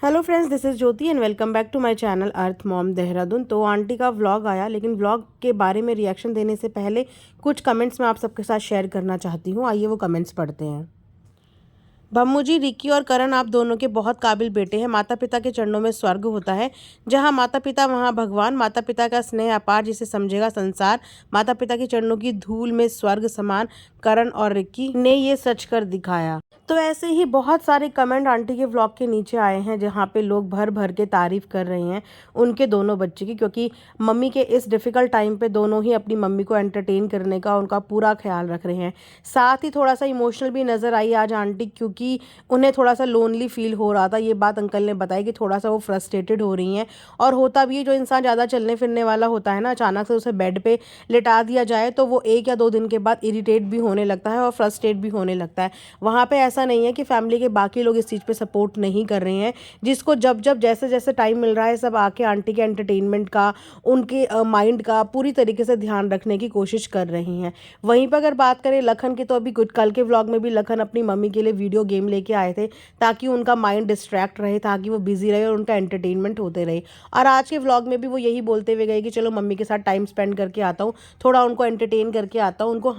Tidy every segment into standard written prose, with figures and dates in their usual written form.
Hello friends, this is Jyoti and welcome back to my channel earth mom Dehradun. तो aunty का vlog आया, लेकिन vlog के बारे में रिएक्शन देने से पहले कुछ कमेंट्स मैं आप सबके साथ शेयर करना चाहती हूँ। आइए वो कमेंट्स पढ़ते हैं। भम्मू जी, रिकी और करण आप दोनों के बहुत काबिल बेटे हैं। माता पिता के चरणों में स्वर्ग होता है। जहाँ माता पिता वहाँ भगवान। माता पिता का स्नेह अपार, जिसे समझेगा संसार। माता पिता के चरणों की धूल में स्वर्ग समान। करण और रिकी ने ये सच कर दिखाया। तो ऐसे ही बहुत सारे कमेंट आंटी के व्लॉग के नीचे आए हैं, जहाँ पे लोग भर भर के तारीफ कर रहे हैं उनके दोनों बच्चे की, क्योंकि मम्मी के इस डिफ़िकल्ट टाइम पे दोनों ही अपनी मम्मी को एंटरटेन करने का उनका पूरा ख्याल रख रहे हैं। साथ ही थोड़ा सा इमोशनल भी नज़र आई आज आंटी, क्योंकि उन्हें थोड़ा सा लोनली फील हो रहा था। ये बात अंकल ने बताई कि थोड़ा सा वो फ्रस्ट्रेटेड हो रही हैं। और होता भी है, जो इंसान ज़्यादा चलने फिरने वाला होता है ना, अचानक से उसे बेड पे लिटा दिया जाए तो वो 1 या 2 दिन के बाद इरिटेट भी होने लगता है और फ्रस्ट्रेट भी होने लगता है। वहाँ पे ऐसा नहीं है कि फैमिली के बाकी लोग इस चीज़ पे सपोर्ट नहीं कर रहे हैं। जिसको जब जब जैसे जैसे टाइम मिल रहा है, सब आके आंटी के एंटरटेनमेंट का, उनके माइंड का पूरी तरीके से ध्यान रखने की कोशिश कर रही हैं। वहीं पर अगर बात करें लखन की, तो अभी कुछ कल के व्लॉग में भी लखन अपनी मम्मी के लिए वीडियो गेम लेके आए थे, ताकि उनका माइंड डिस्ट्रैक्ट रहे, ताकि वो बिजी रहे और उनका एंटरटेनमेंट होते रहे। और आज के व्लॉग में भी वो यही बोलते हुए गए कि चलो मम्मी के साथ टाइम स्पेंड करके आता हूँ, थोड़ा उनको एंटरटेन करके आता हूँ, उनको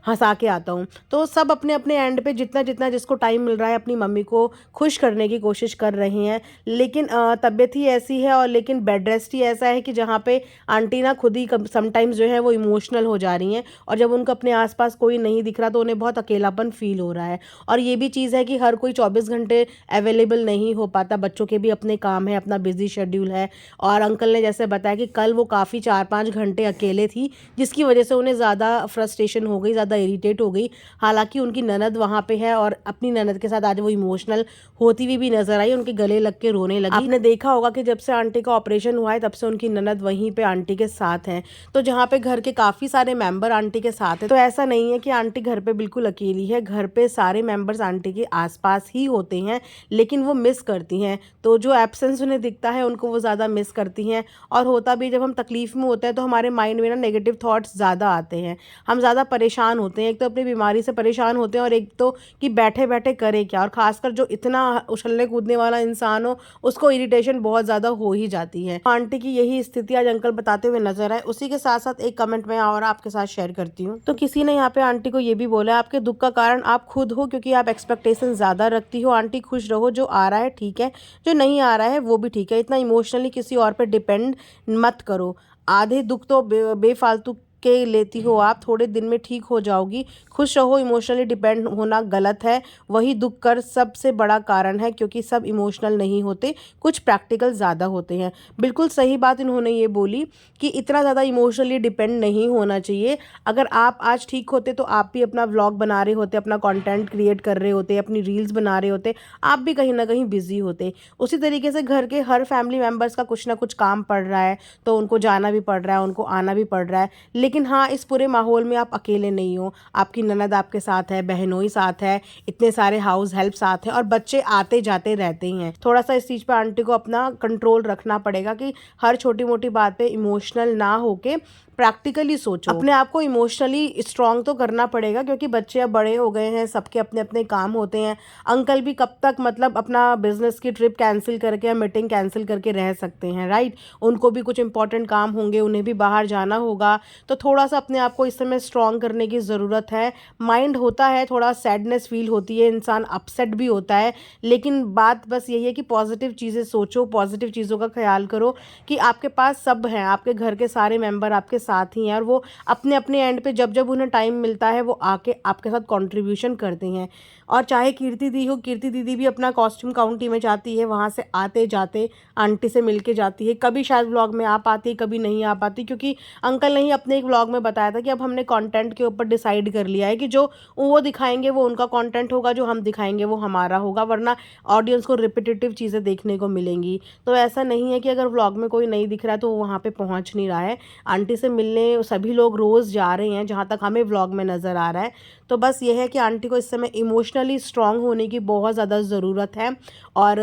हंसा के आता हूँ। तो सब अपने अपने एंड पे जितना जितना जिसको टाइम मिल रहा है अपनी मम्मी को खुश करने की कोशिश कर रही हैं। लेकिन तबीयत ही ऐसी है, और लेकिन बेड रेस्ट ही ऐसा है कि जहाँ पे आंटी ना खुद ही समटाइम्स जो है वो इमोशनल हो जा रही हैं। और जब उनको अपने आसपास कोई नहीं दिख रहा तो उन्हें बहुत अकेलापन फील हो रहा है। और ये भी चीज़ है कि हर कोई 24 घंटे अवेलेबल नहीं हो पाता, बच्चों के भी अपने काम है, अपना बिजी शेड्यूल है। और अंकल ने जैसे बताया कि कल वो काफ़ी 4-5 घंटे अकेले थी, जिसकी वजह से उन्हें ज़्यादा फ्रस्ट्रेशन हो गई, ज़्यादा इरिटेट हो गई। हालांकि उनकी ननद वहाँ पे है, और अपनी ननद के साथ आज वो इमोशनल होती हुई भी नजर आई, उनके गले लग के रोने लगी। आपने देखा होगा कि जब से आंटी का ऑपरेशन हुआ है तब से उनकी ननद वहीं पे आंटी के साथ हैं। तो जहाँ पे घर के काफ़ी सारे मेंबर आंटी के साथ हैं, तो ऐसा नहीं है कि आंटी घर पे बिल्कुल अकेली है। घर पे सारे मेंबर्स आंटी के आसपास ही होते हैं, लेकिन वो मिस करती हैं। तो जो एब्सेंस उन्हें दिखता है, उनको वो ज़्यादा मिस करती हैं। और होता भी, जब हम तकलीफ़ में होते हैं तो हमारे माइंड में ना नेगेटिव थॉट्स ज़्यादा आते हैं, हम ज़्यादा परेशान होते हैं। एक तो अपनी बीमारी से परेशान होते हैं, और एक तो कि बैठे बैठे करें क्या। और ख़ासकर जो इतना उछलने कूदने वाला इंसान हो, उसको इरिटेशन बहुत ज़्यादा हो ही जाती है। आंटी की यही स्थिति आज अंकल बताते हुए नजर आए। उसी के साथ साथ एक कमेंट मैं और आपके साथ शेयर करती हूँ। तो किसी ने यहाँ पे आंटी को ये भी बोला, आपके दुख का कारण आप खुद हो, क्योंकि आप एक्सपेक्टेशन ज़्यादा रखती हो। आंटी खुश रहो, जो आ रहा है ठीक है, जो नहीं आ रहा है वो भी ठीक है। इतना इमोशनली किसी और पे डिपेंड मत करो। आधे दुख तो बेफालतू के लेती हो आप, थोड़े दिन में ठीक हो जाओगी। खुश रहो, इमोशनली डिपेंड होना गलत है, वही दुख कर सबसे बड़ा कारण है, क्योंकि सब इमोशनल नहीं होते, कुछ प्रैक्टिकल ज़्यादा होते हैं। बिल्कुल सही बात इन्होंने ये बोली कि इतना ज़्यादा इमोशनली डिपेंड नहीं होना चाहिए। अगर आप आज ठीक होते तो आप भी अपना व्लॉग बना रहे होते, अपना कंटेंट क्रिएट कर रहे होते, अपनी रील्स बना रहे होते, आप भी कहीं ना कहीं बिजी होते। उसी तरीके से घर के हर फैमिली मेम्बर्स का कुछ ना कुछ काम पड़ रहा है, तो उनको जाना भी पड़ रहा है, उनको आना भी पड़ रहा है। लेकिन हाँ, इस पूरे माहौल में आप अकेले नहीं हो, आपकी ननद आपके साथ है, बहनोई साथ है, इतने सारे हाउस हेल्प साथ हैं, और बच्चे आते जाते रहते हैं। थोड़ा सा इस चीज़ पे आंटी को अपना कंट्रोल रखना पड़ेगा कि हर छोटी मोटी बात पे इमोशनल ना होके प्रैक्टिकली सोचो। अपने आप को इमोशनली स्ट्रांग तो करना पड़ेगा, क्योंकि बच्चे अब बड़े हो गए हैं, सबके अपने अपने काम होते हैं। अंकल भी कब तक मतलब अपना बिजनेस की ट्रिप कैंसिल करके या मीटिंग कैंसिल करके रह सकते हैं, राइट। उनको भी कुछ इंपॉर्टेंट काम होंगे, उन्हें भी बाहर जाना होगा। तो थोड़ा सा अपने आप को इस समय स्ट्रांग करने की ज़रूरत है। माइंड होता है, थोड़ा सैडनेस फील होती है, इंसान अपसेट भी होता है, लेकिन बात बस यही है कि पॉजिटिव चीज़ें सोचो, पॉजिटिव चीज़ों का ख्याल करो कि आपके पास सब हैं, आपके घर के सारे मेंबर आपके साथ ही हैं, और वो अपने अपने एंड पे जब जब उन्हें टाइम मिलता है वो आके आपके साथ कंट्रीब्यूशन करते हैं। और चाहे कीर्ति दी हो, कीर्ति दीदी भी अपना कॉस्ट्यूम काउंटी में जाती है, वहाँ से आते जाते आंटी से मिल के जाती है। कभी शायद व्लॉग में आ पाती, कभी नहीं आ पाती, क्योंकि अंकल ने ही अपने एक व्लॉग में बताया था कि अब हमने कंटेंट के ऊपर डिसाइड कर लिया है कि जो वो दिखाएंगे वो उनका कंटेंट होगा, जो हम दिखाएंगे वो हमारा होगा, वरना ऑडियंस को रिपीटेटिव चीज़ें देखने को मिलेंगी। तो ऐसा नहीं है कि अगर व्लॉग में कोई नहीं दिख रहा है तो वो वहाँ पे पहुँच नहीं रहा है। आंटी से मिलने सभी लोग रोज़ जा रहे हैं, जहाँ तक हमें व्लॉग में नज़र आ रहा है। तो बस ये है कि आंटी को इस समय इमोशनली स्ट्रांग होने की बहुत ज़्यादा ज़रूरत है। और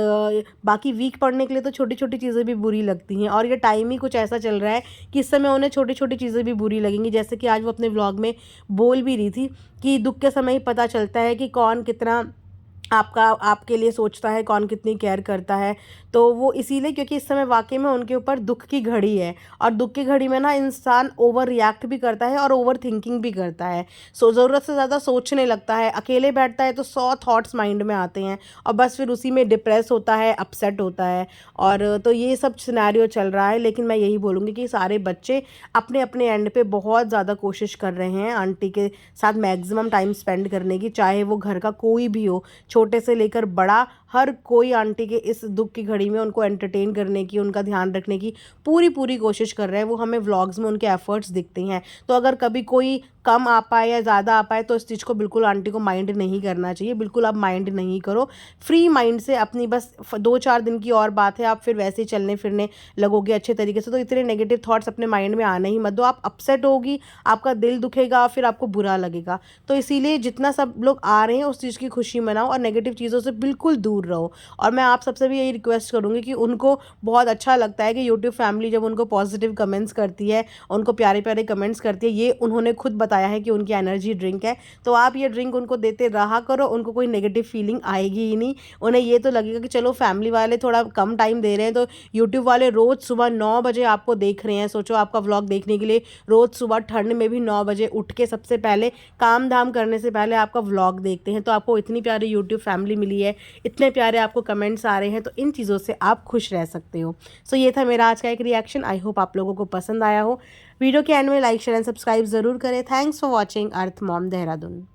बाकी वीक पड़ने के लिए तो छोटी छोटी चीज़ें भी बुरी लगती हैं, और ये टाइम ही कुछ ऐसा चल रहा है कि इस समय उन्हें छोटी छोटी चीज़ें भी बुरी लगेंगी। जैसे कि आज वो अपने व्लॉग में बोल भी रही थी कि दुख के समय ही पता चलता है कि कौन कितना आपका आपके लिए सोचता है, कौन कितनी केयर करता है। तो वो इसीलिए क्योंकि इस समय वाक़ई में उनके ऊपर दुःख की घड़ी है, और दुःख की घड़ी में ना इंसान ओवर रिएक्ट भी करता है और ओवर थिंकिंग भी करता है। ज़रूरत से ज़्यादा सोचने लगता है, अकेले बैठता है तो 100 थॉट्स माइंड में आते हैं, और बस फिर उसी में डिप्रेस होता है, अपसेट होता है। और तो ये सब सिनेरियो चल रहा है। लेकिन मैं यही बोलूँगी कि सारे बच्चे अपने-अपने एंड पे बहुत ज़्यादा कोशिश कर रहे हैं आंटी के साथ मैक्सिमम टाइम स्पेंड करने की, चाहे वो घर का कोई भी हो, छोटे से लेकर बड़ा, हर कोई आंटी के इस दुःख की घड़ी में उनको एंटरटेन करने की, उनका ध्यान रखने की पूरी कोशिश कर रहे हैं। वो हमें व्लॉग्स में उनके एफर्ट्स दिखते हैं। तो अगर कभी कोई कम आ पाए या ज़्यादा आ पाए तो इस चीज़ को बिल्कुल आंटी को माइंड नहीं करना चाहिए। बिल्कुल आप माइंड नहीं करो। फ्री माइंड से अपनी बस 2-4 दिन की और बात है, आप फिर वैसे ही चलने फिरने लगोगे अच्छे तरीके से। तो इतने नेगेटिव थॉट्स अपने माइंड में आने ही मत दो। आप अपसेट होगी, आपका दिल दुखेगा, फिर आपको बुरा लगेगा। तो इसीलिए जितना सब लोग आ रहे हैं उस चीज़ की खुशी मनाओ, और नेगेटिव चीज़ों से बिल्कुल दूर रहो। और मैं आप सबसे भी यही रिक्वेस्ट करूँगी कि उनको बहुत अच्छा लगता है कि यूट्यूब फैमिली जब उनको पॉजिटिव कमेंट्स करती है, उनको प्यारे-प्यारे कमेंट्स करती है। ये उन्होंने खुद बताया है कि उनकी एनर्जी ड्रिंक है। तो आप ये ड्रिंक उनको देते रहा करो, उनको कोई नेगेटिव फीलिंग आएगी ही नहीं। उन्हें ये तो लगेगा कि चलो फैमिली वाले थोड़ा कम टाइम दे रहे हैं, तो यूट्यूब वाले रोज़ सुबह 9 बजे आपको देख रहे हैं। सोचो आपका व्लॉग देखने के लिए रोज़ सुबह ठंड में भी 9 बजे उठ के सबसे पहले काम-धाम करने से पहले आपका व्लॉग देखते हैं। तो आपको इतनी प्यारी यूट्यूब फैमिली मिली है, इतने प्यारे आपको कमेंट्स आ रहे हैं, तो इन चीज़ों से आप खुश रह सकते हो। सो ये था मेरा आज का एक रिएक्शन। आई होप आप लोगों को पसंद आया हो। वीडियो के एंड में लाइक, शेयर एंड सब्सक्राइब ज़रूर करें। Thanks for watching earth mom Dehradun.